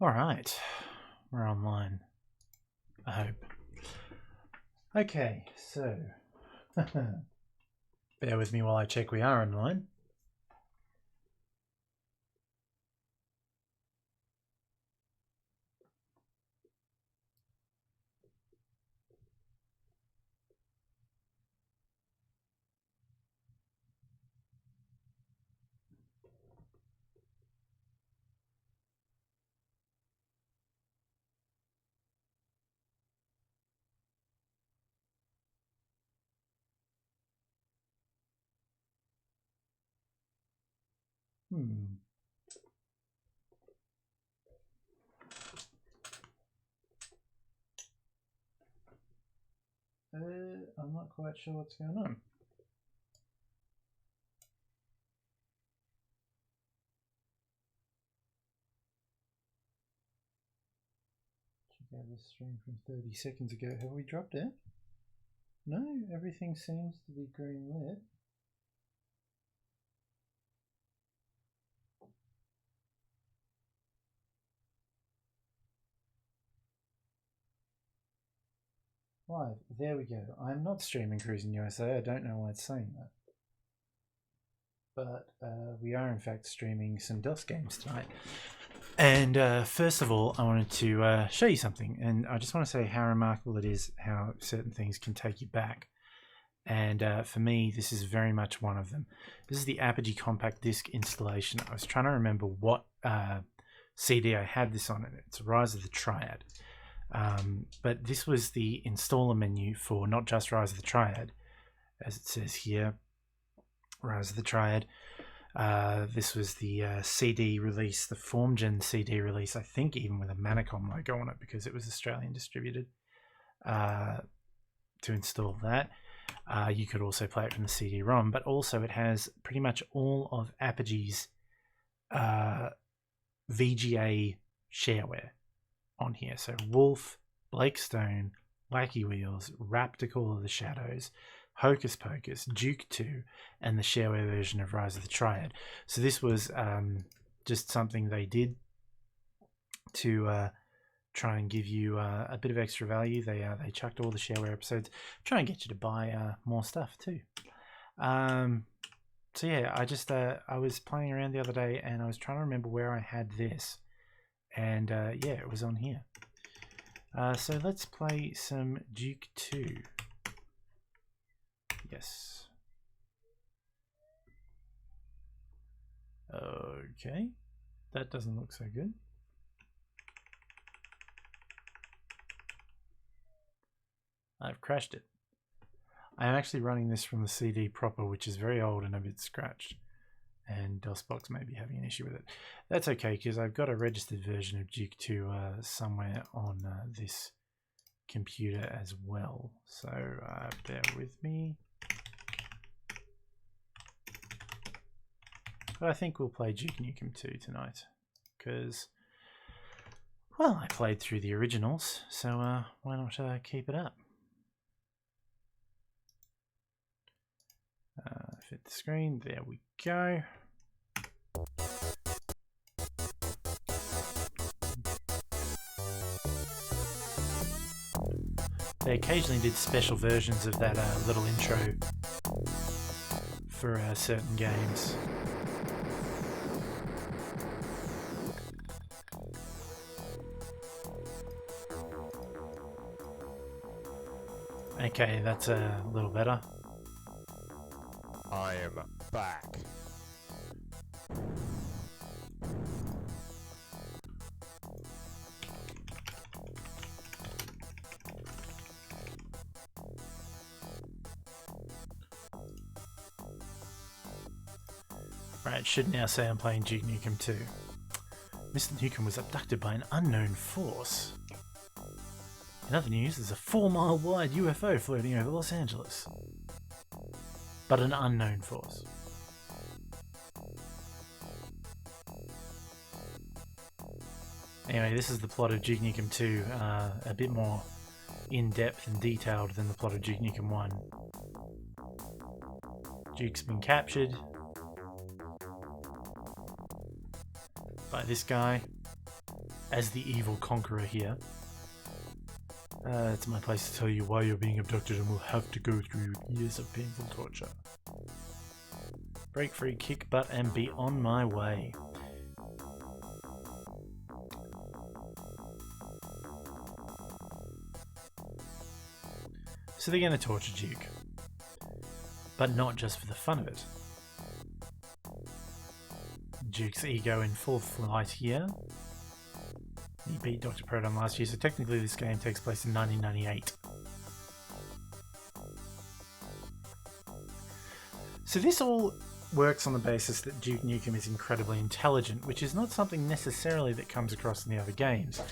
Alright, we're online, I hope. Okay, so bear with me while I check we are online. I'm not quite sure what's going on. Check out this stream from 30 seconds ago. Have we dropped it? No, everything seems to be green lit. Live. There we go. I'm not streaming Cruising USA. I don't know why it's saying that. But we are in fact streaming some DOS games tonight. And first of all, I wanted to show you something. And I just want to say how remarkable it is how certain things can take you back. And for me, this is very much one of them. This is the Apogee Compact Disc installation. I was trying to remember what CD I had this on. It's Rise of the Triad. But this was the installer menu for not just Rise of the Triad, as it says here, Rise of the Triad. This was the CD release, the FormGen CD release, I think even with a Manacom logo on it because it was Australian distributed, to install that. You could also play it from the CD-ROM, but also it has pretty much all of Apogee's VGA shareware on here. So Wolf, Blake Stone, Wacky Wheels, Raptor Call of the Shadows, Hocus Pocus, Duke II, and the shareware version of Rise of the Triad. So this was just something they did to try and give you a bit of extra value. They chucked all the shareware episodes, try and get you to buy more stuff too. So yeah, I was playing around the other day and I was trying to remember where I had this, and yeah, it was on here. So let's play some Duke II. Yes. Okay, that doesn't look so good. I've crashed it. I'm actually running this from the CD proper, which is very old and a bit scratched, and DOSBox may be having an issue with it. That's okay, because I've got a registered version of Duke II somewhere on this computer as well. So bear with me. But I think we'll play Duke Nukem 2 tonight, because, well, I played through the originals, so why not keep it up? Fit the screen, there we go. They occasionally did special versions of that little intro for certain games. Okay, that's a little better. I am back. Right, it should now say I'm playing Duke Nukem 2. Mr. Nukem was abducted by an unknown force. In other news, there's a 4-mile wide UFO floating over Los Angeles. But an unknown force. Anyway, this is the plot of Duke Nukem 2, a bit more in-depth and detailed than the plot of Duke Nukem 1. Duke's been captured by this guy, as the evil conqueror here. It's my place to tell you why you're being abducted and will have to go through years of painful torture. Break free, kick butt, and be on my way. So they're going to torture Duke. But not just for the fun of it. Duke's ego in full flight here. He beat Dr. Proton last year, so technically this game takes place in 1998. So this all works on the basis that Duke Nukem is incredibly intelligent, which is not something necessarily that comes across in the other games.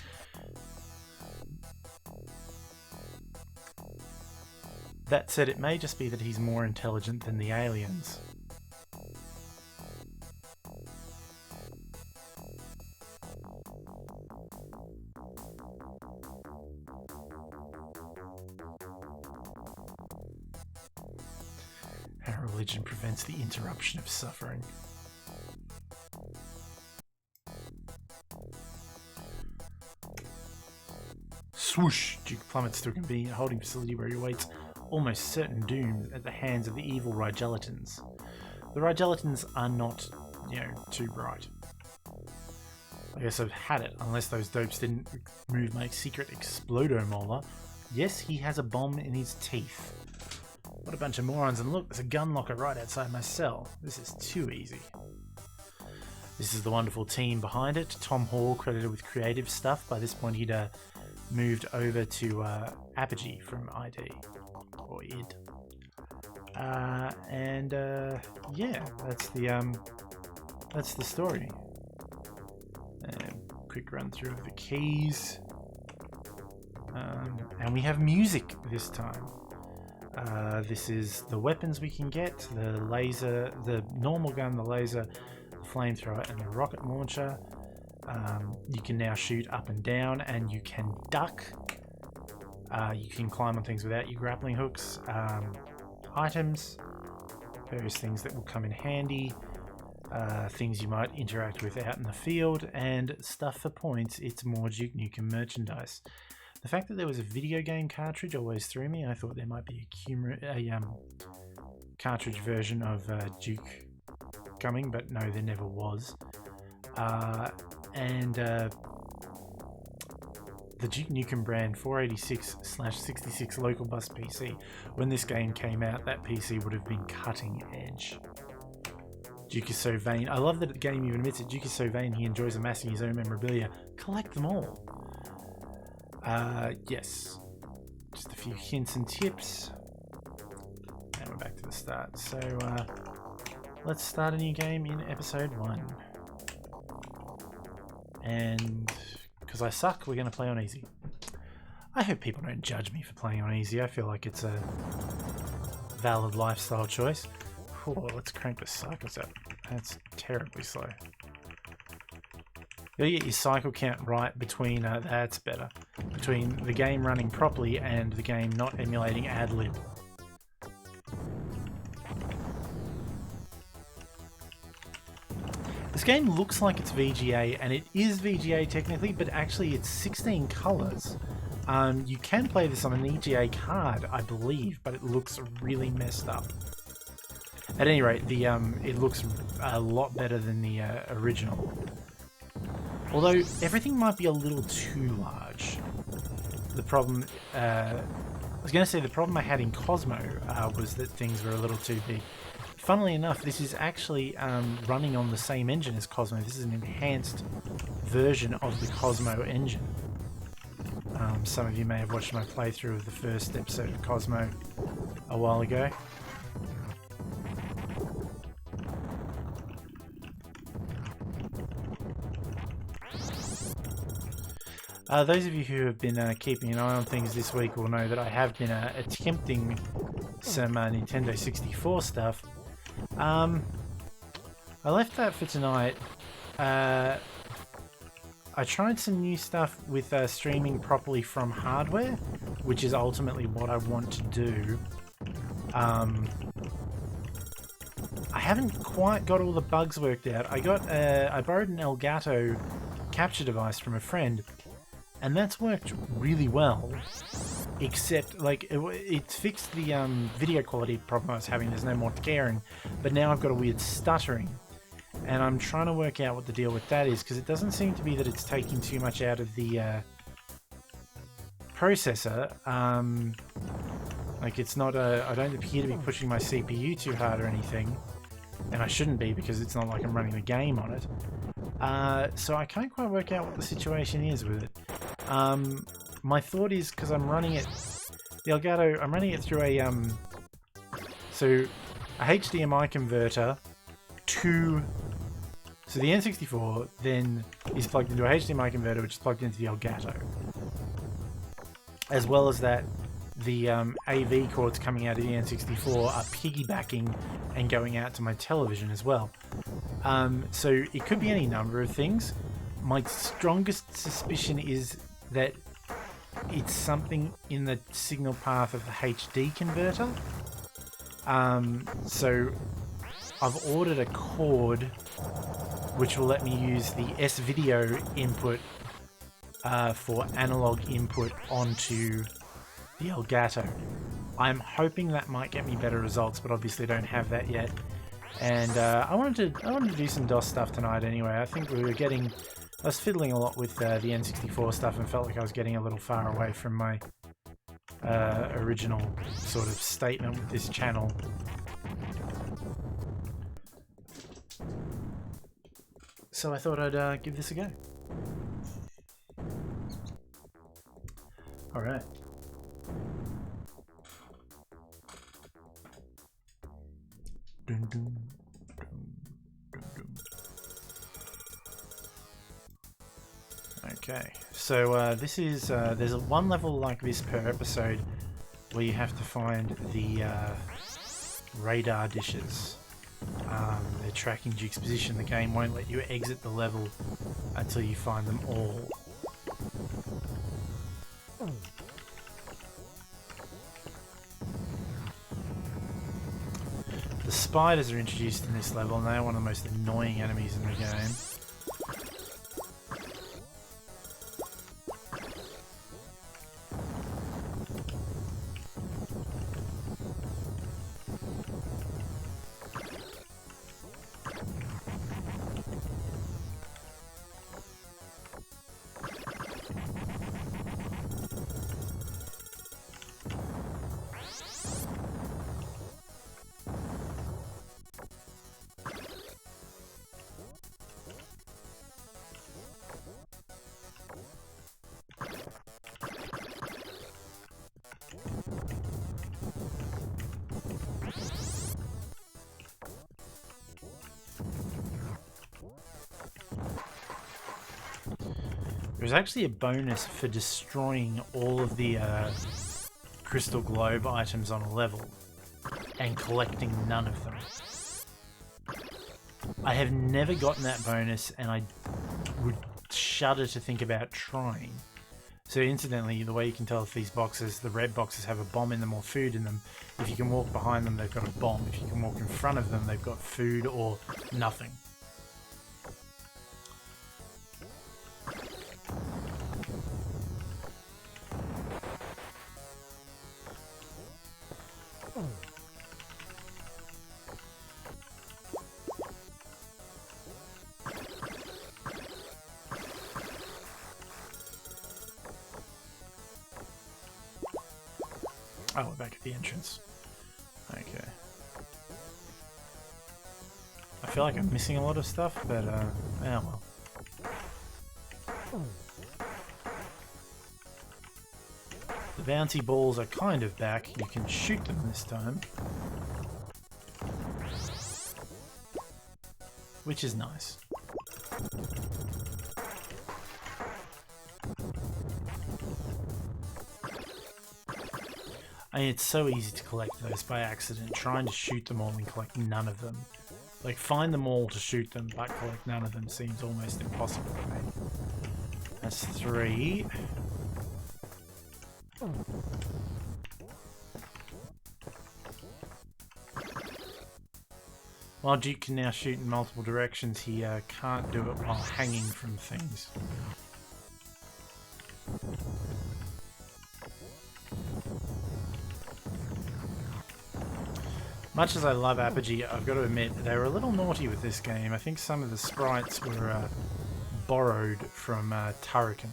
That said, it may just be that he's more intelligent than the aliens. Our religion prevents the interruption of suffering. Swoosh! Duke plummets to a convenient holding facility where he awaits almost certain doom at the hands of the evil Rigelatans. The Rigelatans are not, too bright. I guess I've had it, unless those dopes didn't remove my secret explodo molar. Yes, he has a bomb in his teeth. What a bunch of morons, and look, there's a gun locker right outside my cell. This is too easy. This is the wonderful team behind it. Tom Hall, credited with creative stuff. By this point he'd moved over to Apogee from ID. Or id. Yeah, that's the story. Quick run through of the keys. And we have music this time. This is the weapons we can get, the laser, the normal gun, the laser, the flamethrower, and the rocket launcher. You can now shoot up and down, and you can duck. You can climb on things without your grappling hooks. Items, various things that will come in handy. Things you might interact with out in the field, and stuff for points. It's more Duke Nukem merchandise. The fact that there was a video game cartridge always threw me. I thought there might be a cartridge version of Duke coming, but no, there never was. The Duke Nukem brand 486/66 local bus PC, when this game came out, that PC would have been cutting edge. Duke is so vain. I love that the game even admits it. Duke is so vain he enjoys amassing his own memorabilia. Collect them all. Yes. Just a few hints and tips. And we're back to the start. So, let's start a new game in episode 1. And because I suck, we're going to play on easy. I hope people don't judge me for playing on easy. I feel like it's a valid lifestyle choice. Oh, let's crank the cycles up. That's terribly slow. You gotta get your cycle count right between, that's better, between the game running properly and the game not emulating ad-lib. This game looks like it's VGA, and it is VGA technically, but actually it's 16 colours. You can play this on an EGA card, I believe, but it looks really messed up. At any rate, it looks a lot better than the original. Although everything might be a little too large. The problem, I was going to say the problem I had in Cosmo was that things were a little too big. Funnily enough, this is actually running on the same engine as Cosmo. This is an enhanced version of the Cosmo engine. Some of you may have watched my playthrough of the first episode of Cosmo a while ago. Those of you who have been keeping an eye on things this week will know that I have been attempting some Nintendo 64 stuff. I left that for tonight. I tried some new stuff with streaming properly from hardware, which is ultimately what I want to do. I haven't quite got all the bugs worked out. I borrowed an Elgato capture device from a friend, and that's worked really well. Except, like, it fixed the video quality problem I was having. There's no more tearing, but now I've got a weird stuttering, and I'm trying to work out what the deal with that is, because it doesn't seem to be that it's taking too much out of the processor. Like, it's not I don't appear to be pushing my CPU too hard or anything, and I shouldn't be, because it's not like I'm running the game on it. So I can't quite work out what the situation is with it. My thought is, because I'm running it, the Elgato, I'm running it through a HDMI converter to, so the N64 then is plugged into a HDMI converter which is plugged into the Elgato. As well as that, the AV cords coming out of the N64 are piggybacking and going out to my television as well. So it could be any number of things. My strongest suspicion is that it's something in the signal path of the HD converter. So I've ordered a cord which will let me use the S-Video input for analog input onto the Elgato. I'm hoping that might get me better results, but obviously don't have that yet. And I wanted to do some DOS stuff tonight anyway. I think I was fiddling a lot with the N64 stuff and felt like I was getting a little far away from my original sort of statement with this channel. So I thought I'd give this a go. Alright. Dun, dun, dun, dun, dun. Okay, so this is, there's one level like this per episode where you have to find the radar dishes. They're tracking Duke's position. The game won't let you exit the level until you find them all. The spiders are introduced in this level, and they are one of the most annoying enemies in the game. There's actually a bonus for destroying all of the crystal globe items on a level and collecting none of them. I have never gotten that bonus, and I would shudder to think about trying. So incidentally, the way you can tell if these boxes, the red boxes, have a bomb in them or food in them, if you can walk behind them, they've got a bomb. If you can walk in front of them, they've got food or nothing. Oh, we're back at the entrance. Okay. I feel like I'm missing a lot of stuff, but, yeah, well. The bouncy balls are kind of back. You can shoot them this time. Which is nice. I mean, it's so easy to collect those by accident. Trying to shoot them all and collect none of them. Like, find them all to shoot them, but collect none of them seems almost impossible to me. That's 3. While Duke can now shoot in multiple directions, he can't do it while hanging from things. Much as I love Apogee, I've got to admit, they were a little naughty with this game. I think some of the sprites were borrowed from Turrican.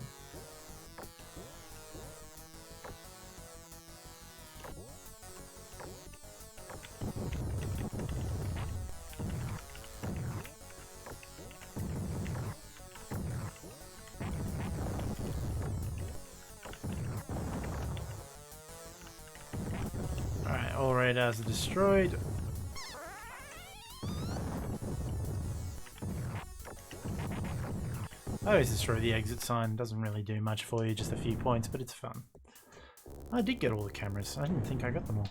Alright, all radars are destroyed. I always destroy the exit sign. Doesn't really do much for you, just a few points, but it's fun. I did get all the cameras. I didn't think I got them all.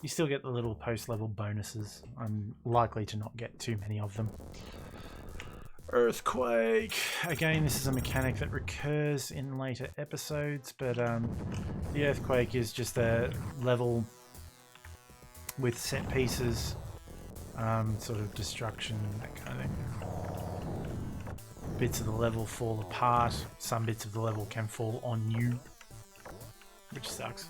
You still get the little post-level bonuses. I'm likely to not get too many of them. Earthquake! Again, this is a mechanic that recurs in later episodes, but the earthquake is just a level with set pieces, sort of destruction, that kind of thing. Bits of the level fall apart, some bits of the level can fall on you, which sucks.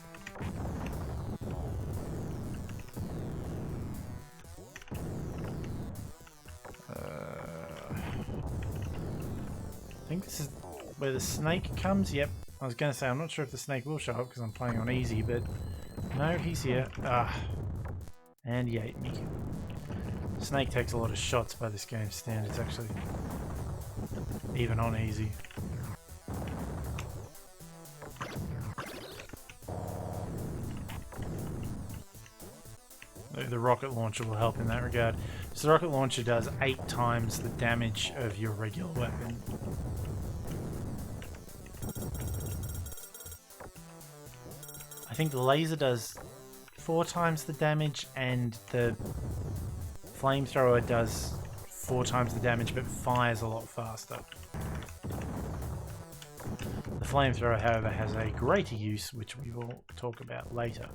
I think this is where the snake comes. Yep, I was going to say I'm not sure if the snake will show up because I'm playing on easy, but no, he's here. And he ate me. Snake takes a lot of shots by this game's standards, actually, even on easy. The rocket launcher will help in that regard. So the rocket launcher does 8 times the damage of your regular weapon. I think the laser does 4 times the damage, and the flamethrower does 4 times the damage, but fires a lot faster. The flamethrower, however, has a greater use, which we will talk about later.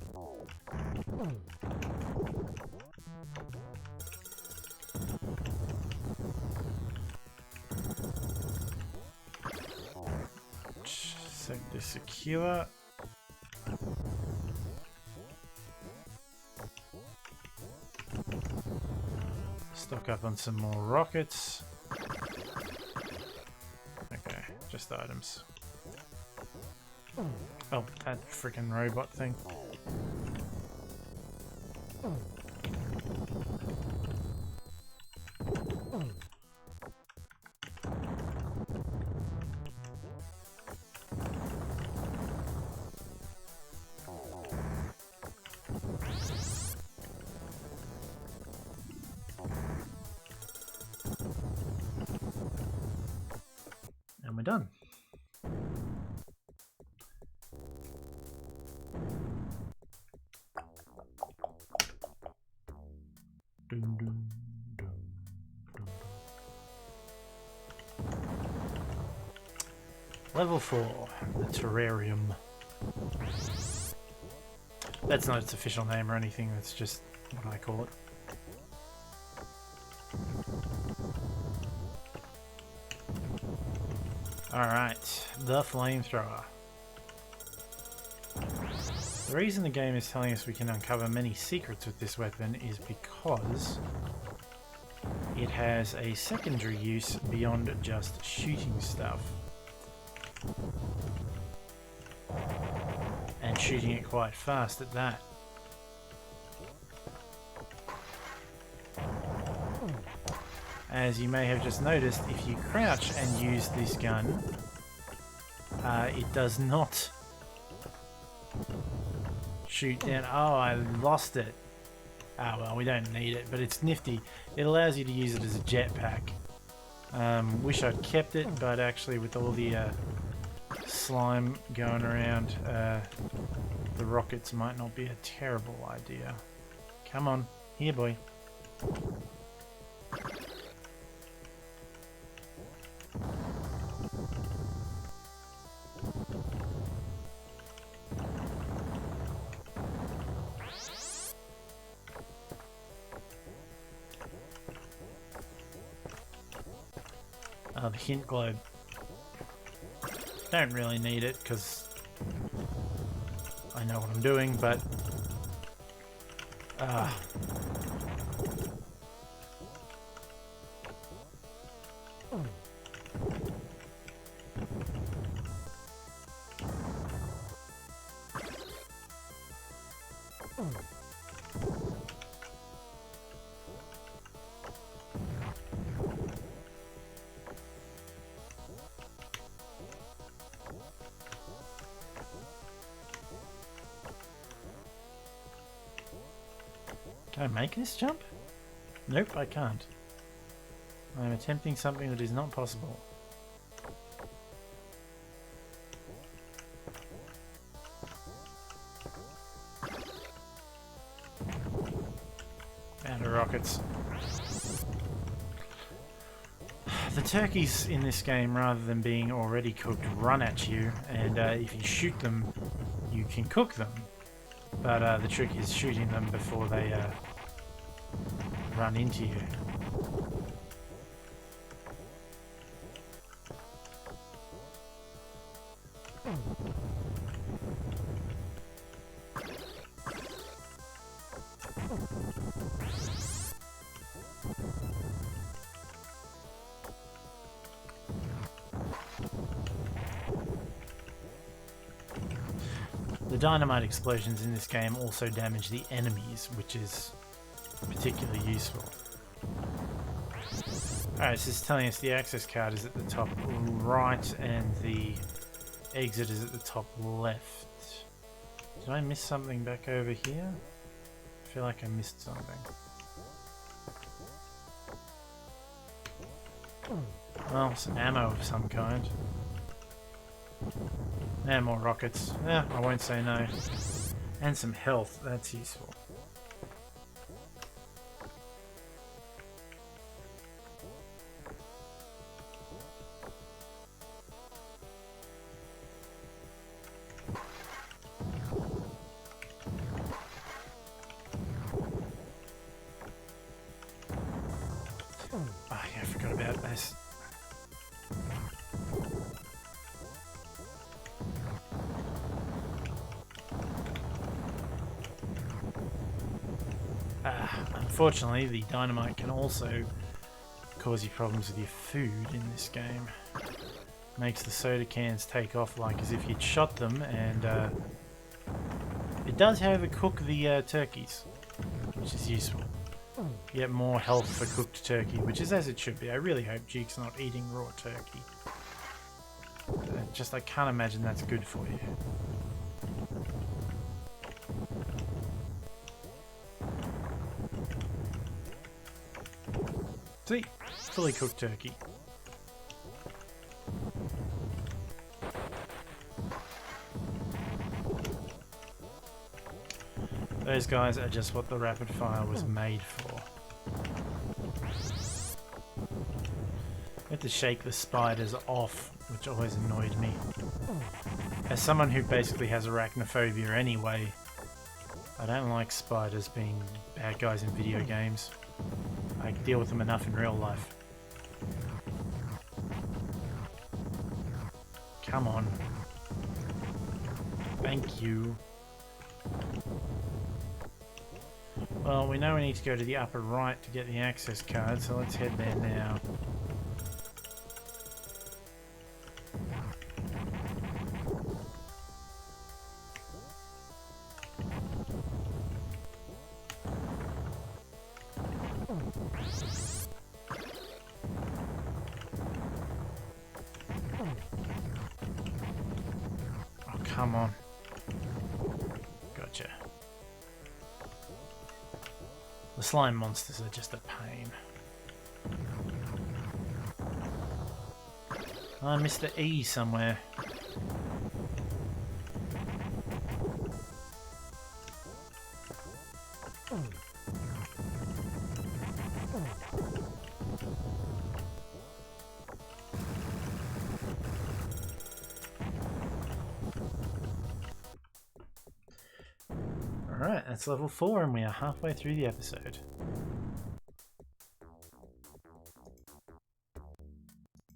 Sector secure. Stock up on some more rockets. Okay, just items. Oh, that freaking robot thing. And we're done. Dun, dun, dun, dun, dun. Level 4, the terrarium. That's not its official name or anything, that's just what I call it. Alright, the flamethrower. The reason the game is telling us we can uncover many secrets with this weapon is because it has a secondary use beyond just shooting stuff. And shooting it quite fast at that. As you may have just noticed, if you crouch and use this gun, it does not shoot down. Oh, I lost it. Ah, well, we don't need it, but it's nifty. It allows you to use it as a jetpack. Wish I'd kept it, but actually with all the slime going around, the rockets might not be a terrible idea. Come on, here boy. Oh, the hint globe. Don't really need it because I know what I'm doing, but can I make this jump? Nope, I can't. I'm attempting something that is not possible. Out of rockets. The turkeys in this game, rather than being already cooked, run at you, and if you shoot them, you can cook them. But the trick is shooting them before they run into you. The dynamite explosions in this game also damage the enemies, which is particularly useful. Alright, so it's telling us the access card is at the top right and the exit is at the top left. Did I miss something back over here? I feel like I missed something. Well, some ammo of some kind. And more rockets. Yeah, I won't say no. And some health, that's useful. Oh yeah, I forgot about this. Unfortunately, the dynamite can also cause you problems with your food in this game. Makes the soda cans take off like as if you'd shot them, and it does, however, cook the turkeys, which is useful. You get more health for cooked turkey, which is as it should be. I really hope Duke's not eating raw turkey. I can't imagine that's good for you. See? Fully cooked turkey. Those guys are just what the rapid fire was made for. I had to shake the spiders off, which always annoyed me. As someone who basically has arachnophobia anyway, I don't like spiders being bad guys in video games. I deal with them enough in real life. Come on. Thank you. Well, we know we need to go to the upper right to get the access card, so let's head there now. Oh, come on. Gotcha. The slime monsters are just a pain. I missed the E somewhere. Alright, that's level 4 and we are halfway through the episode.